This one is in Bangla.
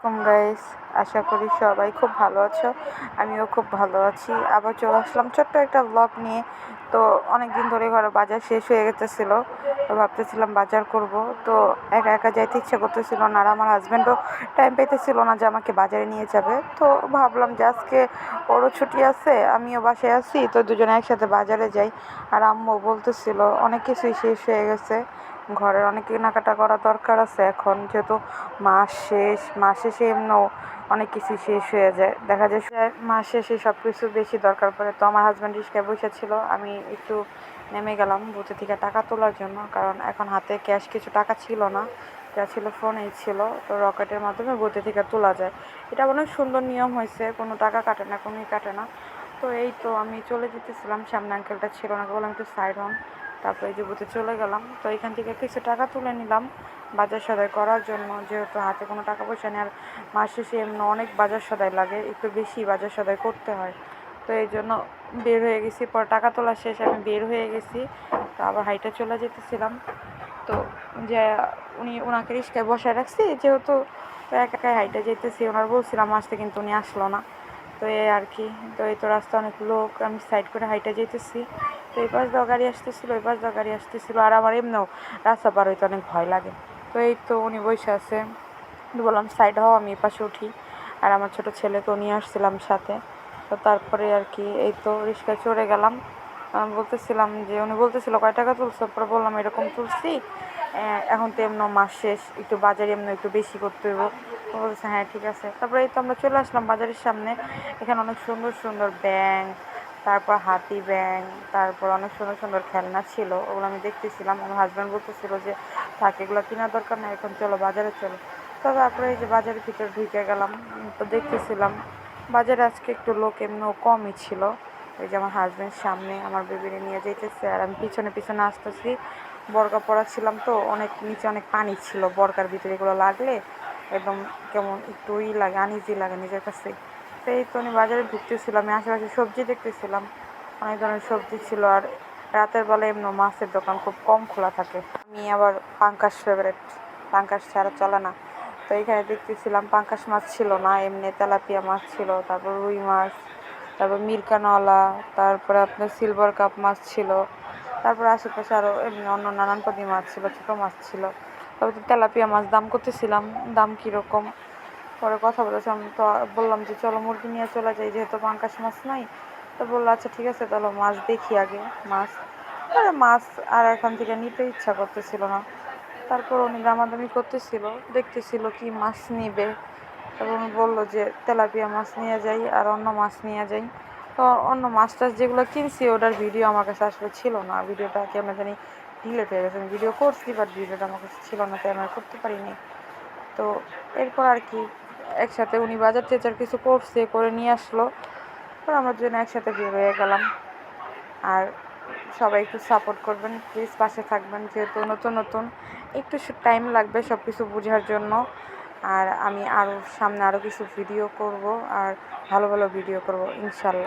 গাইস, আশা করি সবাই খুব ভালো আছো। আমিও খুব ভালো আছি। আবার চলে আসলাম ছোট্ট একটা ব্লগ নিয়ে। তো অনেক দিন ধরে ঘরে বাজার শেষ হয়ে গেছিলো, তো ভাবতেছিলাম বাজার করব। তো একা একা যাইতে ইচ্ছা করতেছিল না, আর আমার হাজব্যান্ডও টাইম পেতেছিল না যে আমাকে বাজারে নিয়ে যাবে। তো ভাবলাম যে আজকে ওরও ছুটি আছে, আমিও বাসায় আছি, তো দুজনে একসাথে বাজারে যাই। আর আম্মু বলতেছিল অনেক কিছুই শেষ হয়ে গেছে, ঘরের অনেক কেনাকাটা করা দরকার আছে এখন, যেহেতু মাস শেষে এমনিও অনেক কিছু শেষ হয়ে যায়, দেখা যায় মাস শেষে সব কিছু বেশি দরকার পড়ে। তো আমার হাজব্যান্ড রিক্সায় বসেছিল, আমি একটু নেমে গেলাম বুথে থেকে টাকা তোলার জন্য, কারণ এখন হাতে ক্যাশ কিছু টাকা ছিল না, যা ছিল ফোনেই ছিল। তো রকেটের মাধ্যমে বুথে থেকে তোলা যায়, এটা অনেক সুন্দর নিয়ম হয়েছে, কোনো টাকা কাটে না, কোনোই কাটে না। তো এই তো আমি চলে যেতেছিলাম, সামনে আঙ্কেলটা ছিল না, বললাম একটু সাইড হন, তারপরে এই যে বুথে চলে গেলাম। তো এখান থেকে কিছু টাকা তুলে নিলাম বাজার সদাই করার জন্য, যেহেতু হাতে কোনো টাকা পয়সা নেই, আর মাস শেষে এমনি অনেক বাজার সদাই লাগে, একটু বেশি বাজার সদাই করতে হয়। তো এই জন্য বের হয়ে গেছি, পরে টাকা তোলা শেষ, আমি বের হয়ে গেছি। তো আবার হাইটে চলে যেতেছিলাম। তো যে ওনাকে রিক্সায় বসায় রাখছি, যেহেতু একা একাই হাইটে যেতেছি, ওনার বলছিলাম আসতে, কিন্তু উনি আসলো না। তো এই আর কি। তো এই তো রাস্তা অনেক লোক, আমি সাইড করে হাইটে যেতেছি। তো এই পাশ দিয়ে গাড়ি আসতেছিলো, ওই পাশ দিয়ে গাড়ি আসতেছিলো, আর আমার এমনিও রাস্তা পার হইতে অনেক ভয় লাগে। তো এই তো উনি বসে আছে, বললাম সাইড হও, আমি এই পাশে উঠি। আর আমার ছোটো ছেলেকেও নিয়ে আসছিলাম সাথে। তো তারপরে আর কি এই তো রিক্সায় চড়ে গেলাম। বলতেছিলাম যে, উনি বলতেছিল কয় টাকা তুলছো, পরে বললাম এরকম তুলছি, এখন তো এমন মাস শেষ, একটু বাজারে এমন একটু বেশি করতে হইব। বলতেছে হ্যাঁ ঠিক আছে। তারপরে এই তো আমরা চলে আসলাম বাজারের সামনে, এখানে অনেক সুন্দর সুন্দর ব্যাঙ, তারপর হাতি ব্যাঙ, তারপর অনেক সুন্দর সুন্দর খেলনা ছিল, ওগুলো আমি দেখতেছিলাম। আমার হাজব্যান্ড বলতেছিল যে থাক, এগুলো কেনার দরকার না, এখন চলো বাজারে চলো। তো তারপরে এই যে বাজারের ভিতরে ঢুকে গেলাম। তো দেখতেছিলাম বাজারে আজকে একটু লোক এমনিও কমই ছিল। এই যে আমার হাজব্যান্ড সামনে আমার বেবিরে নিয়ে যাইতেছে, আর আমি পিছনে পিছনে আসতেছি। বরকা পরা ছিলাম, তো অনেক নিচে অনেক পানি ছিল, বরকার ভিতরে এগুলো লাগলে একদম কেমন একটু লাগে, আনইজি লাগে নিজের কাছে। তো এই তো আমি বাজারে ঢুকতেছিলাম, আমি আশেপাশে সবজি দেখতেছিলাম, অনেক ধরনের সবজি ছিল। আর রাতের বেলা এমনি মাছের দোকান খুব কম খোলা থাকে, আমি আবার পাঙ্কাশ ফেভারেট, পাঙ্কাশ ছাড়া চলে না। তো এইখানে দেখতেছিলাম পাঙ্কাশ মাছ ছিল না, এমনি তেলাপিয়া মাছ ছিল, তারপর রুই মাছ, তারপর মিরকানওয়ালা, তারপরে আপনার সিলভার কাপ মাছ ছিল, তারপর আশেপাশে আরও এমনি অন্য নানান পদি মাছ ছিল, ছোটো মাছ ছিল। তবে তেলাপিয়া মাছ দাম করতেছিলাম, দাম কীরকম, পরে কথা বলেছিলাম। তো বললাম যে চলো মুরগি নিয়ে চলে যাই, যেহেতু পাঙ্কাশ মাছ নাই। তো বললো আচ্ছা ঠিক আছে, তাহলে মাছ দেখি আগে মাছ। মাছ আর এখান থেকে নিতে ইচ্ছা করতেছিল না। তারপর উনি দামাদামি করতেছিল, দেখতেছিল কি মাছ নিবে। তারপর উনি বললো যে তেলাপিয়া মাছ নিয়ে যাই আর অন্য মাছ নিয়ে যাই। তো অন্য মাছ টাছ যেগুলো কিনছি ওটার ভিডিও আমার কাছে আসলে ছিল না, ভিডিওটা কেমন জানি ডিলেট হয়ে গেছে। আমি ভিডিও করছি, বাট ভিডিওটা আমার কাছে ছিল না, তাই আমি করতে পারিনি। তো এরপর আর কি একসাথে উনি বাজার টেজার কিছু করছে, করে নিয়ে আসলো, পর আমরা দুজনে একসাথে বের হয়ে গেলাম। আর সবাই একটু সাপোর্ট করবেন প্লিজ, পাশে থাকবেন, যেহেতু নতুন নতুন একটু টাইম লাগবে সব কিছু বোঝার জন্য। আর আমি আরও সামনে আরও কিছু ভিডিও করব, আর ভালো ভালো ভিডিও করব ইনশাল্লাহ।